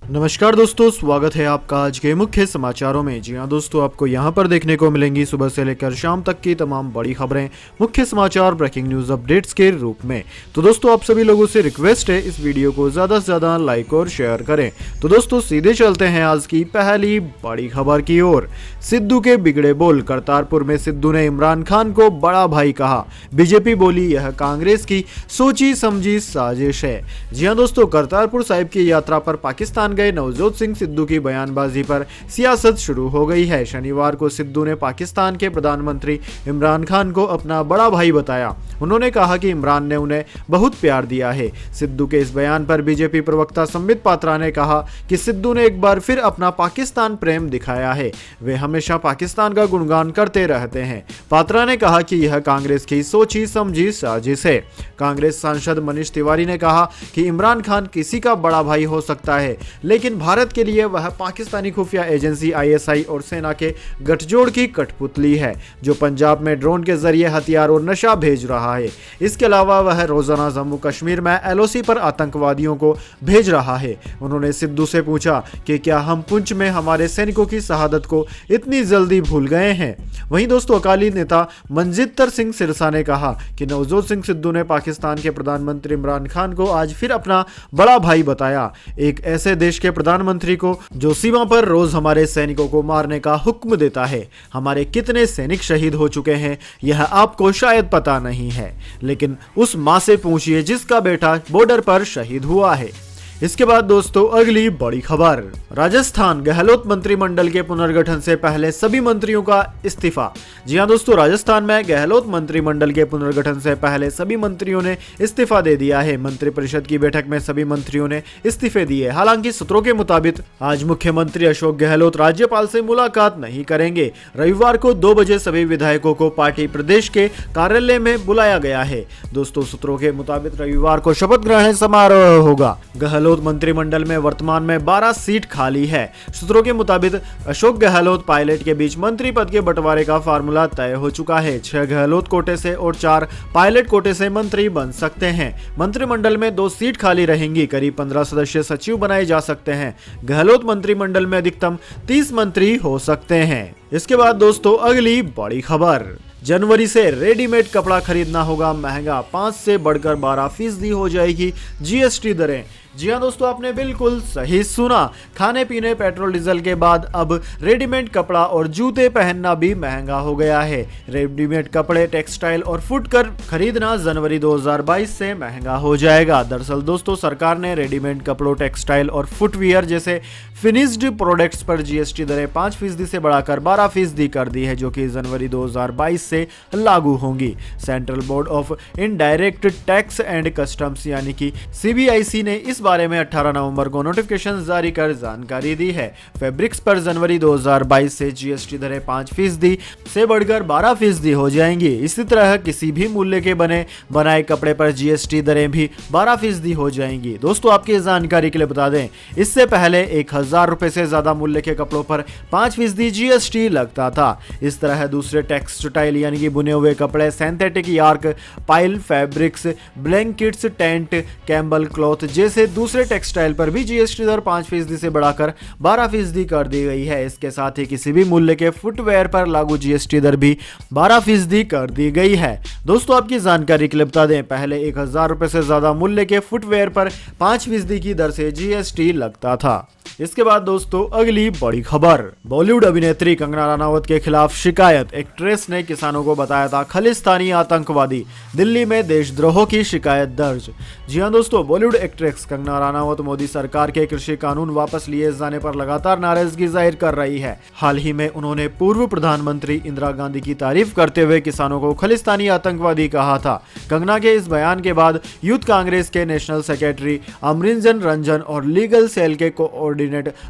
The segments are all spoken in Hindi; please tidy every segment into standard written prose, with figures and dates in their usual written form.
नमस्कार दोस्तों, स्वागत है आपका आज के मुख्य समाचारों में। जी हां दोस्तों, आपको यहां पर देखने को मिलेंगी सुबह से लेकर शाम तक की तमाम बड़ी खबरें, मुख्य समाचार, ब्रेकिंग न्यूज अपडेट्स के रूप में। तो दोस्तों, आप सभी लोगों से रिक्वेस्ट है इस वीडियो को ज्यादा से ज्यादा लाइक और शेयर करें। तो दोस्तों, सीधे चलते हैं आज की पहली बड़ी खबर की ओर। सिद्धू के बिगड़े बोल। करतारपुर में सिद्धू ने इमरान खान को बड़ा भाई कहा। बीजेपी बोली यह कांग्रेस की सोची समझी साजिश है। जी हां दोस्तों, करतारपुर साहिब की यात्रा पर पाकिस्तान गए नवजोत सिंह सिद्धू की बयानबाजी पर सियासत शुरू हो गई है। शनिवार को सिद्धू ने पाकिस्तान के प्रधानमंत्री इमरान खान को अपना बड़ा भाई बताया। उन्होंने कहा कि इमरान ने उन्हें बहुत प्यार दिया है। सिद्धू के इस बयान पर बीजेपी प्रवक्ता संबित पात्रा ने कहा कि सिद्धू ने एक बार फिर अपना पाकिस्तान प्रेम दिखाया है। वे हमेशा पाकिस्तान का गुणगान करते रहते हैं। पात्रा ने कहा कि यह कांग्रेस की सोची समझी साजिश है। कांग्रेस सांसद मनीष तिवारी ने कहा कि इमरान खान किसी का बड़ा भाई हो सकता है, लेकिन भारत के लिए वह पाकिस्तानी खुफिया एजेंसी आईएसआई और सेना के गठजोड़ की कठपुतली है, जो पंजाब में ड्रोन के जरिए हथियार और नशा भेज रहा है। इसके अलावा वह रोजाना जम्मू कश्मीर में एलओसी पर आतंकवादियों को भेज रहा है। उन्होंने सिद्धू से पूछा कि क्या हम पुंछ में हमारे सैनिकों की शहादत को इतनी जल्दी भूल गए हैं। वहीं दोस्तों, अकाली नेता मनजिंदर सिंह सिरसा ने कहा कि नवजोत सिंह सिद्धू ने पाकिस्तान के प्रधानमंत्री इमरान खान को आज फिर अपना बड़ा भाई बताया। एक ऐसे देश के प्रधानमंत्री को जो सीमा पर रोज हमारे सैनिकों को मारने का हुक्म देता है। हमारे कितने सैनिक शहीद हो चुके हैं यह आपको शायद पता नहीं है, लेकिन उस मां से पूछिए जिसका बेटा बॉर्डर पर शहीद हुआ है। इसके बाद दोस्तों, अगली बड़ी खबर। राजस्थान गहलोत मंत्रिमंडल के पुनर्गठन से पहले सभी मंत्रियों का इस्तीफा। जी हां दोस्तों, राजस्थान में गहलोत मंत्रिमंडल के पुनर्गठन से पहले सभी मंत्रियों ने इस्तीफा दे दिया है। मंत्रिपरिषद की बैठक में सभी मंत्रियों ने इस्तीफे दिए। हालांकि सूत्रों के मुताबिक आज मुख्यमंत्री अशोक गहलोत राज्यपाल से मुलाकात नहीं करेंगे। रविवार को 2 बजे सभी विधायकों को पार्टी प्रदेश के कार्यालय में बुलाया गया है। दोस्तों, सूत्रों के मुताबिक रविवार को शपथ ग्रहण समारोह होगा। गहलोत मंत्रिमंडल में वर्तमान में 12 सीट खाली है। सूत्रों के मुताबिक अशोक गहलोत पायलट के बीच मंत्री पद के बंटवारे का फार्मूला तय हो चुका है। 6 गहलोत कोटे से और 4 पायलट कोटे से मंत्री बन सकते हैं। मंत्रिमंडल में 2 सीट खाली रहेंगी। करीब 15 सदस्य सचिव बनाए जा सकते हैं। गहलोत मंत्रिमंडल में अधिकतम 30 मंत्री हो सकते हैं। इसके बाद दोस्तों, अगली बड़ी खबर। जनवरी से रेडीमेड कपड़ा खरीदना होगा महंगा। 5 से बढ़कर 12% हो जाएगी जीएसटी दरें। जी हां दोस्तों, आपने बिल्कुल सही सुना। खाने पीने, पेट्रोल डीजल के बाद अब रेडीमेड कपड़ा और जूते पहनना भी महंगा हो गया है। रेडीमेड कपड़े, टेक्सटाइल और फुटकर खरीदना जनवरी 2022 से महंगा हो जाएगा। दरअसल दोस्तों, सरकार ने रेडीमेड कपड़ों, टेक्सटाइल और फुटवियर जैसे फिनिश्ड प्रोडक्ट्स पर जीएसटी दरें 5% से बढ़ाकर 12% कर दी है, जो कि जनवरी 2022 से लागू होंगी। Central board of indirect tax and customs यानी कि सीबीआईसी ने इस बारे में 18 नवंबर को नोटिफिकेशन जारी कर जानकारी दी है। फैब्रिक्स पर जनवरी 2022 से जीएसटी दरें 5% से बढ़कर 12% हो जाएंगी। इसी तरह किसी भी मूल्य के बनाए कपड़े पर जीएसटी दरें भी 12% हो जाएंगी। दोस्तों, आपकी जानकारी के लिए बता दें, इससे पहले 1000 रुपए से ज्यादा मूल्य के कपड़ों पर 5% जीएसटी लगता था। इस तरह दूसरे टेक्सटाइल यानी कि बुने हुए कपड़े, synthetic York, pile fabrics, blankets, tent, Campbell cloth जैसे दूसरे टेक्सटाइल पर भी जीएसटी दर 5% से बढ़ाकर 12% कर दी गई है। इसके साथ ही किसी भी मूल्य के फुटवेयर पर लागू जीएसटी दर भी 12% कर दी गई है। दोस्तों, आपकी जानकारी के लिए बता दें, पहले 1000 रुपए से ज्यादा मूल्य के फुटवेयर पर 5% की दर से जीएसटी लगता था। इसके बाद दोस्तों, अगली बड़ी खबर। बॉलीवुड अभिनेत्री कंगना रनावत के खिलाफ शिकायत। एक्ट्रेस ने किसानों को बताया था खालिस्तानी आतंकवादी। दिल्ली में देशद्रोह की शिकायत दर्ज। जी हां दोस्तों, बॉलीवुड एक्ट्रेस कंगना रनावत मोदी सरकार के कृषि कानून वापस लिए जाने पर लगातार नाराजगी जाहिर कर रही है। हाल ही में उन्होंने पूर्व प्रधानमंत्री इंदिरा गांधी की तारीफ करते हुए किसानों को खालिस्तानी आतंकवादी कहा था। कंगना के इस बयान के बाद यूथ कांग्रेस के नेशनल सेक्रेटरी अमरिंदर रंजन और लीगल सेल के कोऑर्डिनेटर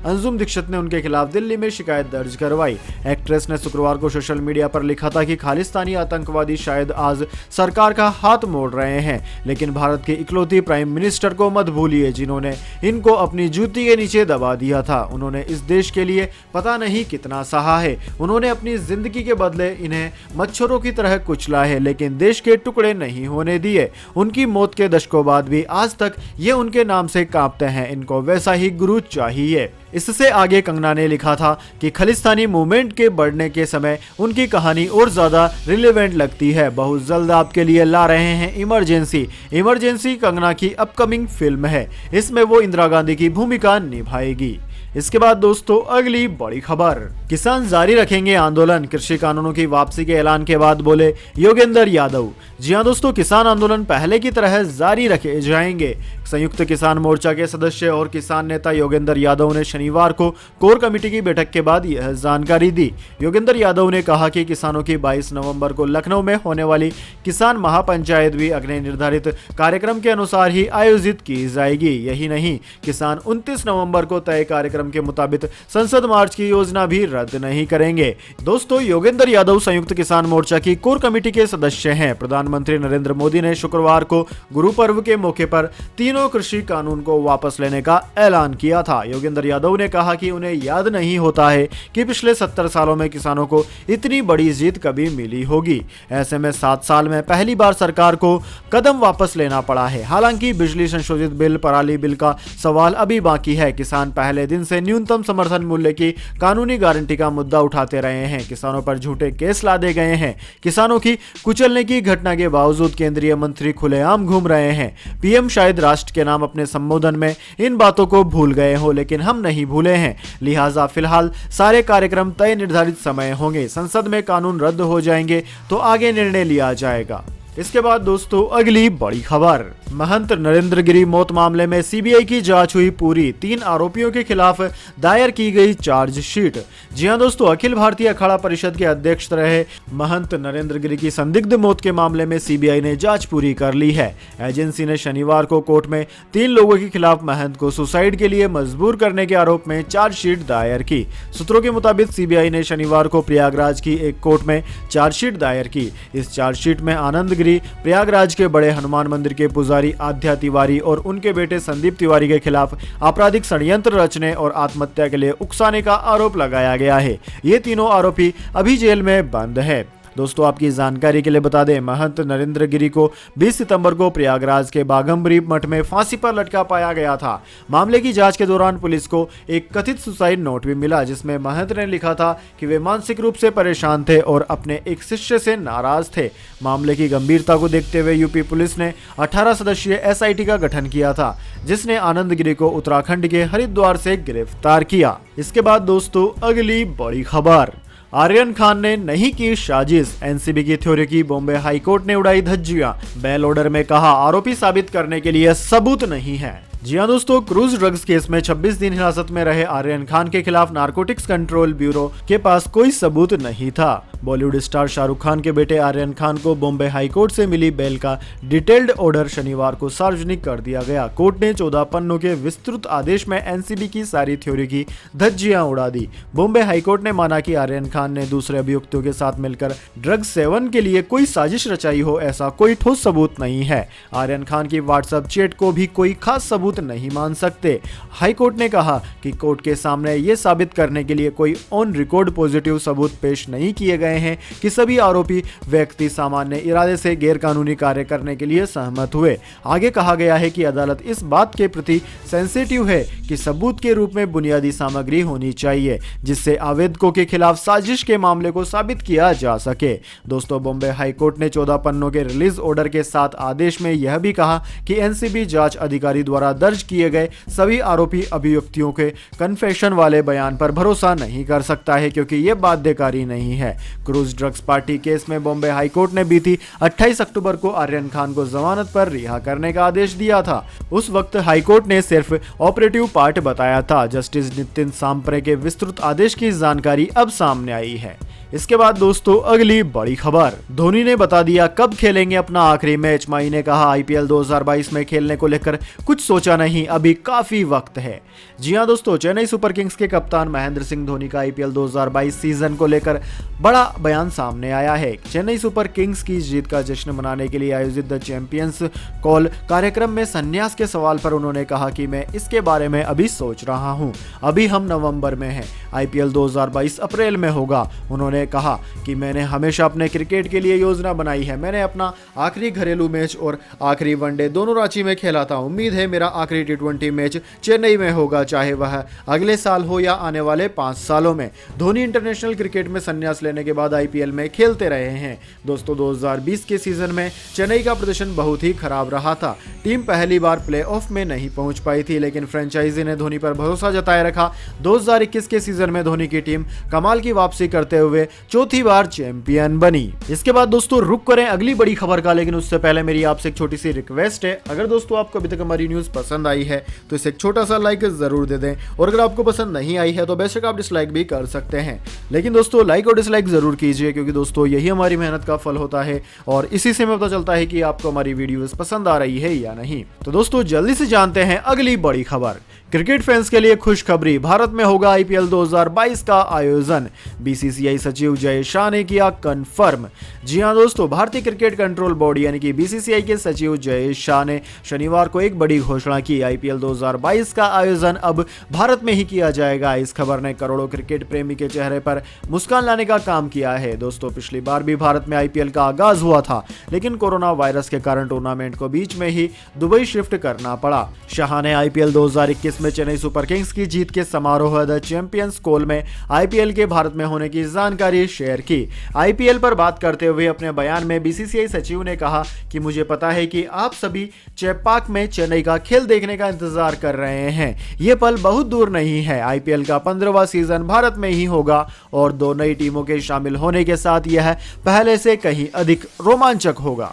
अंजुम दीक्षित ने उनके खिलाफ दिल्ली में शिकायत दर्ज करवाई। एक्ट्रेस ने शुक्रवार को सोशल मीडिया पर लिखा था कि खालिस्तानी आतंकवादी शायद आज सरकार का हाथ मोड़ रहे हैं, लेकिन भारत के इकलौती प्राइम मिनिस्टर को मत भूलिए जिन्होंने इनको अपनी जूती के नीचे दबा दिया था। उन्होंने इस देश के लिए पता नहीं कितना सहा है। उन्होंने अपनी जिंदगी के बदले इन्हें मच्छरों की तरह कुचला है, लेकिन देश के टुकड़े नहीं होने दिए। उनकी मौत के दशकों बाद भी आज तक ये उनके नाम से कांपते हैं। इनको वैसा ही गुरु चाहिए। रही है। इससे आगे कंगना ने लिखा था कि खालिस्तानी मूवमेंट के बढ़ने के समय उनकी कहानी और ज्यादा रिलेवेंट लगती है। बहुत जल्द आपके लिए ला रहे हैं इमरजेंसी कंगना की अपकमिंग फिल्म है। इसमें वो इंदिरा गांधी की भूमिका निभाएगी। इसके बाद दोस्तों अगली बड़ी खबर, किसान जारी रखेंगे आंदोलन, कृषि कानूनों की वापसी के ऐलान के बाद बोले योगेंद्र यादव। जी हां दोस्तों, किसान आंदोलन पहले की तरह जारी रखे जाएंगे। संयुक्त किसान मोर्चा के सदस्य और किसान नेता योगेंद्र यादव ने शनिवार को कोर कमेटी की बैठक के बाद यह जानकारी दी। योगेंद्र यादव ने कहा कि किसानों की 22 नवंबर को लखनऊ में होने वाली किसान महापंचायत भी अगले निर्धारित कार्यक्रम के अनुसार ही आयोजित की जाएगी। यही नहीं, किसान 29 नवंबर को तय कार्यक्रम के मुताबिक संसद मार्च की योजना भी रद्द नहीं करेंगे। दोस्तों, योगेंद्र यादव संयुक्त किसान मोर्चा की कोर कमेटी के सदस्य हैं। प्रधानमंत्री नरेंद्र मोदी ने शुक्रवार को गुरु पर्व के मौके पर तीनों कृषि कानून को वापस लेने का ऐलान किया था। योगेंद्र यादव ने कहा कि उन्हें याद नहीं होता है कि पिछले 70 सालों में किसानों को इतनी बड़ी जीत कभी मिली होगी। ऐसे में 7 साल में पहली बार सरकार को कदम वापस लेना पड़ा है। हालांकि बिजली संशोधित बिल, पराली बिल का सवाल अभी बाकी है। किसान पहले दिन से न्यूनतम समर्थन मूल्य की कानूनी गारंटी का मुद्दा उठाते रहे हैं। किसानों पर झूठे केस लादे गए हैं। किसानों की कुचलने की घटना के बावजूद केंद्रीय मंत्री खुलेआम घूम रहे हैं। पीएम शायद राष्ट्र के नाम अपने संबोधन में इन बातों को भूल गए हो, लेकिन हम नहीं भूले हैं। लिहाजा फिलहाल सारे कार्यक्रम तय निर्धारित समय होंगे। संसद में कानून रद्द हो जाएंगे तो आगे निर्णय लिया जाएगा। इसके बाद दोस्तों अगली बड़ी खबर, महंत नरेंद्र गिरी मौत मामले में सीबीआई की जांच हुई पूरी, 3 आरोपियों के खिलाफ दायर की गई चार्जशीट। जी हां दोस्तों, अखिल भारतीय अखाड़ा परिषद के अध्यक्ष रहे महंत नरेंद्र गिरी की संदिग्ध मौत के मामले में सीबीआई ने जांच पूरी कर ली है। एजेंसी ने शनिवार को कोर्ट में 3 लोगों के खिलाफ महंत को सुसाइड के लिए मजबूर करने के आरोप में चार्जशीट दायर की। सूत्रों के मुताबिक सीबीआई ने शनिवार को प्रयागराज की एक कोर्ट में चार्जशीट दायर की। इस चार्जशीट में आनंद प्रयागराज के बड़े हनुमान मंदिर के पुजारी आध्या तिवारी और उनके बेटे संदीप तिवारी के खिलाफ आपराधिक षड्यंत्र रचने और आत्महत्या के लिए उकसाने का आरोप लगाया गया है। ये तीनों आरोपी अभी जेल में बंद है। दोस्तों, आपकी जानकारी के लिए बता दें, महंत नरेंद्र गिरी को 20 सितंबर को प्रयागराज के बाघम्बरी मठ में फांसी पर लटका पाया गया था। मामले की जांच के दौरान पुलिस को एक कथित सुसाइड नोट भी मिला, जिसमें महंत ने लिखा था कि वे मानसिक रूप से परेशान थे और अपने एक शिष्य से नाराज थे। मामले की गंभीरता को देखते हुए यूपी पुलिस ने 18 सदस्यीय एसआईटी का गठन किया था, जिसने आनंद गिरी को उत्तराखंड के हरिद्वार से गिरफ्तार किया। इसके बाद दोस्तों अगली बड़ी खबर, आर्यन खान ने नहीं की साजिश, एनसीबी की थ्योरी की बॉम्बे हाईकोर्ट ने उड़ाई धज्जियां। बेल ऑर्डर में कहा आरोपी साबित करने के लिए सबूत नहीं है। जी हां दोस्तों, क्रूज ड्रग्स केस में 26 दिन हिरासत में रहे आर्यन खान के खिलाफ नारकोटिक्स कंट्रोल ब्यूरो के पास कोई सबूत नहीं था। बॉलीवुड स्टार शाहरुख खान के बेटे आर्यन खान को बॉम्बे हाईकोर्ट से मिली बेल का डिटेल्ड ऑर्डर शनिवार को सार्वजनिक कर दिया गया। कोर्ट ने 14 पन्नों के विस्तृत आदेश में एनसीबी की सारी थ्योरी की धज्जियां उड़ा दी। बॉम्बे हाईकोर्ट ने माना कि आर्यन खान ने दूसरे अभियुक्तों के साथ मिलकर ड्रग सेवन के लिए कोई साजिश रचाई हो, ऐसा कोई ठोस सबूत नहीं है। आर्यन खान की व्हाट्सएप चैट को भी कोई खास सबूत नहीं मान सकते। हाईकोर्ट ने कहा कि कोर्ट के सामने ये साबित करने के लिए कोई ऑन रिकॉर्ड पॉजिटिव सबूत पेश नहीं किए गए हैं कि सभी आरोपी व्यक्ति सामान्य इरादे से गैरकानूनी कार्य करने के लिए सहमत हुए। आगे कहा गया है कि अदालत इस बात के प्रति सेंसिटिव है कि सबूत के रूप में बुनियादी सामग्री होनी चाहिए, जिससे आवेदकों के खिलाफ साजिश के मामले को साबित किया जा सके। दोस्तों, बॉम्बे हाईकोर्ट ने 14 पन्नों के रिलीज ऑर्डर के साथ आदेश में यह भी कहा कि एनसीबी जांच अधिकारी द्वारा दर्ज किए गए सभी आरोपी अभियुक्तियों के कन्फेशन वाले बयान पर भरोसा नहीं कर सकता है, क्योंकि यह बाध्यकारी नहीं है। क्रूज ड्रग्स पार्टी केस में बॉम्बे हाईकोर्ट ने बीती 28 अक्टूबर को आर्यन खान को जमानत पर रिहा करने का आदेश दिया था। उस वक्त हाईकोर्ट ने सिर्फ ऑपरेटिव पार्ट बताया था। जस्टिस नितिन सांप्रे के विस्तृत आदेश की जानकारी अब सामने आई है। इसके बाद दोस्तों अगली बड़ी खबर, धोनी ने बता दिया कब खेलेंगे अपना आखिरी मैच। माही ने कहा आईपीएल 2022 में खेलने को लेकर कुछ सोचा नहीं, अभी काफी वक्त है। जी हां दोस्तों, चेन्नई सुपर किंग्स के कप्तान महेंद्र सिंह धोनी का आईपीएल 2022 सीजन को लेकर बड़ा बयान सामने आया है। चेन्नई सुपर किंग्स की जीत का जश्न मनाने के लिए आयोजित द चैंपियंस कॉल कार्यक्रम में संन्यास के सवाल पर उन्होंने कहा कि मैं इसके बारे में अभी सोच रहा हूं। अभी हम नवंबर में हैं, आईपीएल 2022 अप्रैल में होगा। उन्होंने उन्होंने कहा कि मैंने हमेशा अपने क्रिकेट के लिए योजना बनाई है। मैंने अपना आखिरी घरेलू मैच और आखिरी वनडे दोनों रांची में खेला था। उम्मीद है मेरा आखिरी टी20 मैच चेन्नई में होगा, चाहे वह अगले साल हो या आने वाले 5 सालों में। धोनी इंटरनेशनल क्रिकेट में संन्यास लेने के बाद आईपीएल में खेलते रहे हैं। दोस्तों 2020 के सीजन में चेन्नई का प्रदर्शन बहुत ही खराब रहा था। टीम पहली बार प्लेऑफ में नहीं पहुंच पाई थी, लेकिन फ्रेंचाइजी ने धोनी पर भरोसा जताए रखा। 2021 के सीजन में धोनी की टीम कमाल की वापसी करते हुए चौथी बार चैंपियन बनी। इसके बाद दोस्तों रुक करें अगली बड़ी खबर का, लेकिन उससे पहले मेरी आपसे एक छोटी सी रिक्वेस्ट है। अगर दोस्तों आपको अभी तक हमारी न्यूज पसंद आई है तो इसे एक छोटा सा लाइक जरूर दे दें, और अगर आपको पसंद नहीं आई है तो बेशक आप डिसलाइक भी कर सकते हैं, लेकिन दोस्तों लाइक और डिसलाइक जरूर कीजिए, क्योंकि दोस्तों यही हमारी मेहनत का फल होता है और इसी से हमें पता चलता है कि आपको हमारी वीडियोस पसंद आ रही है या नहीं। तो दोस्तों जल्दी से जानते हैं अगली बड़ी खबर। क्रिकेट फैंस के लिए खुशखबरी, भारत में होगा आईपीएल 2022 का आयोजन। बीसीसीआई सचिव जय शाह ने किया कंफर्म। जी हां दोस्तों, भारतीय क्रिकेट कंट्रोल बोर्ड यानी कि बीसीसीआई के सचिव जय शाह ने शनिवार को एक बड़ी घोषणा की। आईपीएल 2022 का आयोजन अब भारत में ही किया जाएगा। इस खबर ने करोड़ों क्रिकेट प्रेमी के चेहरे पर मुस्कान लाने का काम किया है। दोस्तों पिछली बार भी भारत में आईपीएल का आगाज हुआ था, लेकिन कोरोना वायरस के कारण टूर्नामेंट को बीच में ही दुबई शिफ्ट करना पड़ा। शाह ने आईपीएल 2021 में चेन्नई सुपर किंग्स की जीत के समारोह द चैंपियंस कोल में आईपीएल के भारत में होने की जानकारी शेयर की। आईपीएल पर बात करते हुए अपने बयान में बीसीसीआई सचिव ने कहा कि मुझे पता है कि आप सभी चेपाक में चेन्नई का खेल देखने का इंतजार कर रहे हैं। ये पल बहुत दूर नहीं है। आईपीएल का 15वां सीजन भारत में ही होगा और 2 नई टीमों के शामिल होने के साथ यह पहले से कहीं अधिक रोमांचक होगा।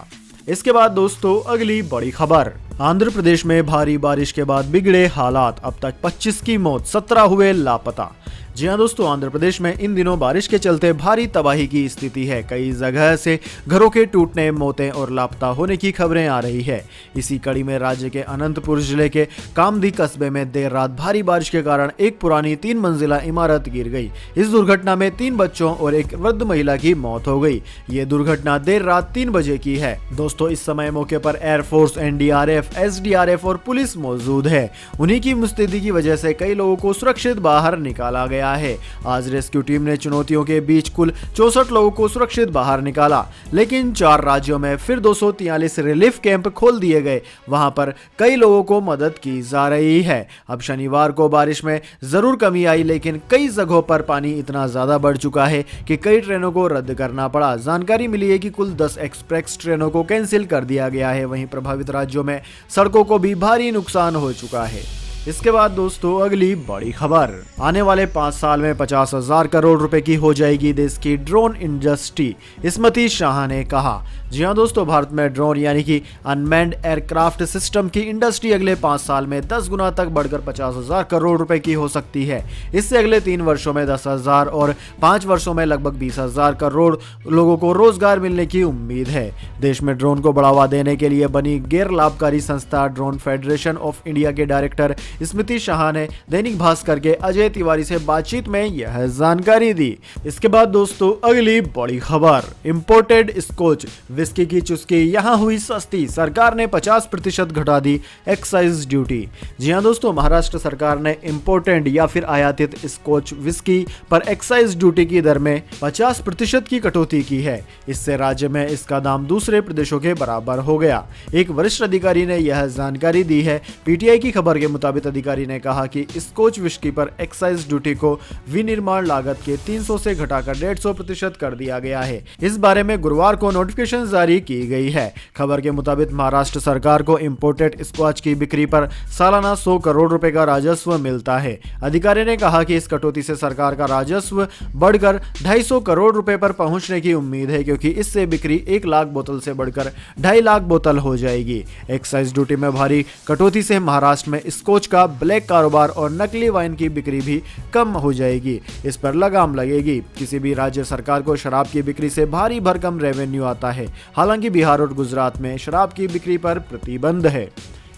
इसके बाद दोस्तों अगली बड़ी खबर, आंध्र प्रदेश में भारी बारिश के बाद बिगड़े हालात, अब तक 25 की मौत, 17 हुए लापता। जी हां दोस्तों, आंध्र प्रदेश में इन दिनों बारिश के चलते भारी तबाही की स्थिति है। कई जगह से घरों के टूटने, मौतें और लापता होने की खबरें आ रही है। इसी कड़ी में राज्य के अनंतपुर जिले के कामदी कस्बे में देर रात भारी बारिश के कारण एक पुरानी 3 मंजिला इमारत गिर गई। इस दुर्घटना में 3 बच्चों और एक वृद्ध महिला की मौत हो गई। ये दुर्घटना देर रात 3 बजे की है। दोस्तों इस समय मौके पर एयरफोर्स, एनडीआरएफ, एसडीआरएफ और पुलिस मौजूद है। उन्हीं की मुस्तैदी की वजह से कई लोगों को सुरक्षित बाहर निकाला गया है। आज रेस्क्यू टीम ने चुनौतियों के बीच कुल 64 लोगों को सुरक्षित बाहर निकाला, लेकिन 4 राज्यों में फिर 243 रिलीफ कैंप खोल दिए गए। वहां पर कई लोगों को मदद की जा रही है। अब शनिवार को बारिश में जरूर कमी आई, लेकिन कई जगहों पर पानी इतना ज्यादा बढ़ चुका है कि कई ट्रेनों को रद्द करना पड़ा। जानकारी मिली है कि कुल 10 एक्सप्रेस ट्रेनों को कैंसिल कर दिया गया है। वहीं प्रभावित राज्यों में सड़कों को भी भारी नुकसान हो चुका है। इसके बाद दोस्तों अगली बड़ी खबर, आने वाले 5 साल में 50,000 करोड़ रुपए की हो जाएगी देश की ड्रोन इंडस्ट्री, स्मृति शाह ने कहा। जी हां दोस्तों, भारत में ड्रोन यानी कि अनमैन्ड एयरक्राफ्ट सिस्टम की इंडस्ट्री अगले 5 साल में 10 गुना तक बढ़कर 50,000 करोड़ रुपए की हो सकती है। इससे अगले 3 वर्षों में 10,000 और 5 वर्षों में लगभग 20,000 करोड़ लोगों को रोजगार मिलने की उम्मीद है। देश में ड्रोन को बढ़ावा देने के लिए बनी गैर लाभकारी संस्था ड्रोन फेडरेशन ऑफ इंडिया के डायरेक्टर स्मृति शाह ने दैनिक भास्कर के अजय तिवारी से बातचीत में यह जानकारी दी। इसके बाद दोस्तों अगली बड़ी खबर, इंपोर्टेड स्कॉच विस्की की चुस्की यहां हुई सस्ती, सरकार ने 50% घटा दी एक्साइज ड्यूटी। जी हां दोस्तों, महाराष्ट्र सरकार ने इंपोर्टेड या फिर आयातित स्कॉच विस्की पर एक्साइज ड्यूटी की दर में 50% की कटौती की है। इससे राज्य में इसका दाम दूसरे प्रदेशों के बराबर हो गया। एक वरिष्ठ अधिकारी ने यह जानकारी दी है। पीटीआई की खबर के मुताबिक अधिकारी ने कहा कि स्कॉच विस्की पर एक्साइज ड्यूटी को विनिर्माण लागत के 300 से घटाकर 150% कर दिया गया है। इस बारे में गुरुवार को नोटिफिकेशन जारी की गई है। खबर के मुताबिक महाराष्ट्र सरकार को इंपोर्टेड स्कॉच की बिक्री पर सालाना 100 करोड़ रुपए का राजस्व मिलता है। अधिकारी ने कहा कि इस कटौती से सरकार का राजस्व बढ़कर 250 करोड़ रुपए पर पहुंचने की उम्मीद है, क्योंकि इससे बिक्री 1 लाख बोतल से बढ़कर 2.5 लाख बोतल हो जाएगी। एक्साइज ड्यूटी में भारी कटौती से महाराष्ट्र में स्कॉच का ब्लैक कारोबार और नकली वाइन की बिक्री भी कम हो जाएगी। इस पर लगाम लगेगी। किसी भी राज्य सरकार को शराब की बिक्री से भारी भरकम रेवेन्यू आता है। हालांकि बिहार और गुजरात में शराब की बिक्री पर प्रतिबंध है।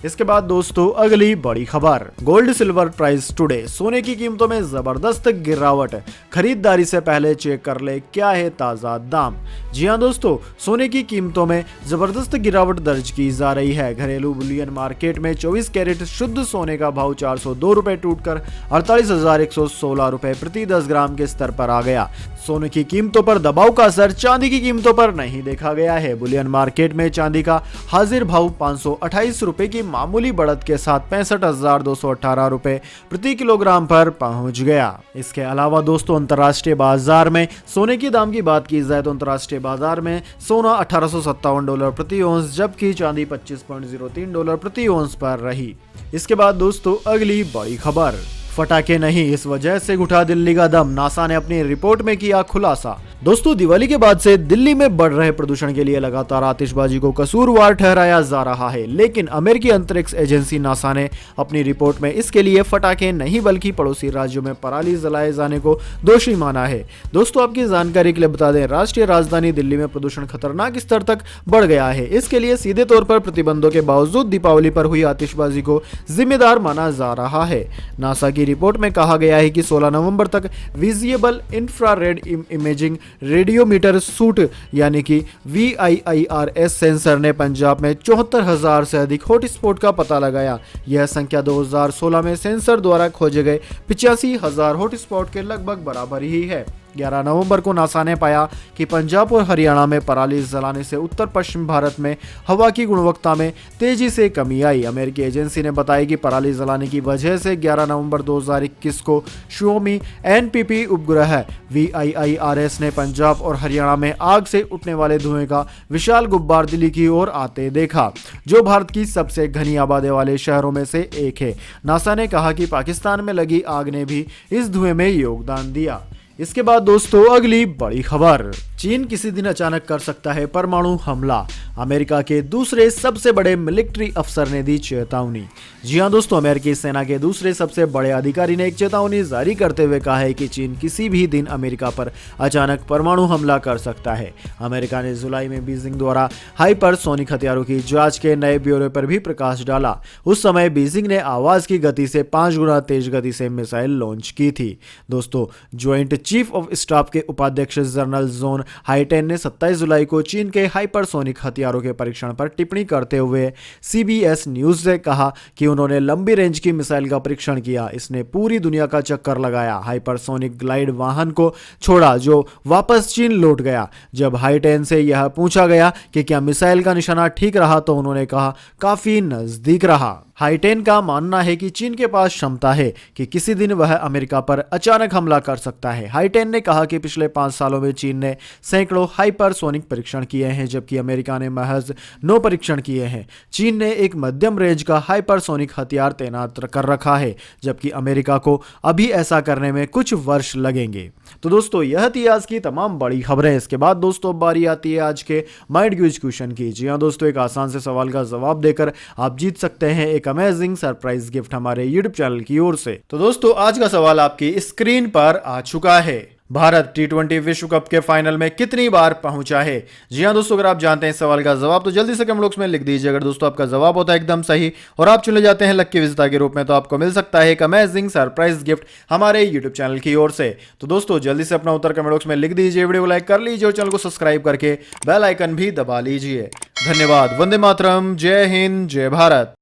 इसके बाद दोस्तों अगली बड़ी खबर, गोल्ड सिल्वर प्राइस टुडे, सोने की कीमतों में जबरदस्त गिरावट, खरीदारी से पहले चेक कर ले क्या है ताजा दाम। जी हां दोस्तों, सोने की कीमतों में जबरदस्त गिरावट दर्ज की जा रही है। घरेलू बुलियन मार्केट में 24 कैरेट शुद्ध सोने का भाव 402 रुपए टूटकर 48,116 रुपए प्रति 10 ग्राम के स्तर पर आ गया। सोने की कीमतों पर दबाव का असर चांदी की कीमतों पर नहीं देखा गया है। बुलियन मार्केट में चांदी का हाजिर भाव 528 रुपए की मामूली बढ़त के साथ 65,218 रुपए प्रति किलोग्राम पर पहुंच गया। इसके अलावा दोस्तों अंतर्राष्ट्रीय बाजार में सोने के दाम की बात की जाए तो अंतर्राष्ट्रीय बाजार में सोना $1857 प्रति औंस जबकि चांदी $25.03 प्रति औंस पर रही। इसके बाद दोस्तों अगली बड़ी खबर, फटाके नहीं इस वजह से घुटा दिल्ली का दम, नासा ने अपनी रिपोर्ट में किया खुलासा। दोस्तों दिवाली के बाद से दिल्ली में बढ़ रहे प्रदूषण के लिए लगातार आतिशबाजी को कसूरवार ठहराया जा रहा है, लेकिन अमेरिकी अंतरिक्ष एजेंसी नासा ने अपनी रिपोर्ट में इसके लिए फटाके नहीं बल्कि पड़ोसी राज्यों में पराली जलाए जाने को दोषी माना है। दोस्तों आपकी जानकारी के लिए बता दें, राष्ट्रीय राजधानी दिल्ली में प्रदूषण खतरनाक स्तर तक बढ़ गया है। इसके लिए सीधे तौर पर प्रतिबंधों के बावजूद दीपावली पर हुई आतिशबाजी को जिम्मेदार माना जा रहा है। नासा की रिपोर्ट में कहा गया है कि 16 नवंबर तक visible infrared imaging radiometer suit यानी कि VIIRS सेंसर ने पंजाब में 74,000 से अधिक हॉटस्पॉट का पता लगाया। यह संख्या 2016 में सेंसर द्वारा खोजे गए 85,000 हॉटस्पॉट के लगभग बराबर ही है। 11 नवंबर को नासा ने पाया कि पंजाब और हरियाणा में पराली जलाने से उत्तर पश्चिम भारत में हवा की गुणवत्ता में तेजी से कमी आई। अमेरिकी एजेंसी ने बताया कि पराली जलाने की वजह से 11 नवंबर 2021 को Xiaomi NPP उपग्रह VIIRS ने पंजाब और हरियाणा में आग से उठने वाले धुएं का विशाल गुब्बार दिल्ली की ओर आते देखा, जो भारत की सबसे घनी आबादी वाले शहरों में से एक है। नासा ने कहा कि पाकिस्तान में लगी आग ने भी इस धुएं में योगदान दिया। इसके बाद दोस्तों अगली बड़ी खबर, चीन किसी दिन अचानक कर सकता है परमाणु हमला, अमेरिका के दूसरे सबसे बड़े मिलिट्री अफसर ने दी चेतावनी। जी हां दोस्तों, अमेरिकी सेना के दूसरे सबसे बड़े अधिकारी ने एक चेतावनी जारी करते हुए कहा है कि चीन किसी भी दिन अमेरिका पर अचानक परमाणु हमला कर सकता है। अमेरिका ने जुलाई में बीजिंग द्वारा हाइपरसोनिक हथियारों की जांच के नए ब्यौरे पर भी प्रकाश डाला। उस समय बीजिंग ने आवाज की गति से 5 गुना तेज गति से मिसाइल लॉन्च की थी। दोस्तों ज्वाइंट चीफ ऑफ स्टाफ के उपाध्यक्ष जनरल जोन हाइटेन ने 27 जुलाई को चीन के हाइपरसोनिक हथियारों के परीक्षण पर टिप्पणी करते हुए CBS न्यूज से कहा कि उन्होंने लंबी रेंज की मिसाइल का परीक्षण किया। इसने पूरी दुनिया का चक्कर लगाया, हाइपरसोनिक ग्लाइड वाहन को छोड़ा जो वापस चीन लौट गया। जब हाइटेन से यह पूछा गया कि क्या मिसाइल का निशाना ठीक रहा तो उन्होंने कहा काफी नजदीक रहा। हाइटेन का मानना है कि चीन के पास क्षमता है कि किसी दिन वह अमेरिका पर अचानक हमला कर सकता है। हाइटेन ने कहा कि पिछले 5 सालों में चीन ने सैकड़ों हाइपरसोनिक परीक्षण किए हैं जबकि अमेरिका ने महज 9 परीक्षण किए हैं। चीन ने एक मध्यम रेंज का हाइपरसोनिक हथियार तैनात कर रखा है जबकि अमेरिका को अभी ऐसा करने में कुछ वर्ष लगेंगे। तो दोस्तों यह थी आज की तमाम बड़ी खबरें। इसके बाद दोस्तों बारी आती है आज के माइंड क्यूज क्वेश्चन की। जी हाँ दोस्तों, एक आसान से सवाल का जवाब देकर आप जीत सकते हैं एक अमेजिंग सरप्राइज गिफ्ट हमारे यूट्यूब चैनल की ओर से। तो दोस्तों आज का सवाल आपकी स्क्रीन पर आ चुका है। भारत T20 विश्व कप के फाइनल में कितनी बार पहुंचा है? जी हां दोस्तों, अगर आप जानते हैं इस सवाल का जवाब तो जल्दी से कमेंट बॉक्स में लिख दीजिए। अगर दोस्तों आपका जवाब होता है एकदम सही और आप चुने जाते हैं लक्की विजेता के रूप में तो आपको मिल सकता है एक अमेजिंग सरप्राइज गिफ्ट हमारे यूट्यूब चैनल की ओर से। तो दोस्तों जल्दी से अपना उत्तर कमेंट बॉक्स में लिख दीजिए, वीडियो को लाइक कर लीजिए और चैनल को सब्सक्राइब करके बेल आइकन भी दबा लीजिए। धन्यवाद। वंदे मातरम। जय हिंद, जय भारत।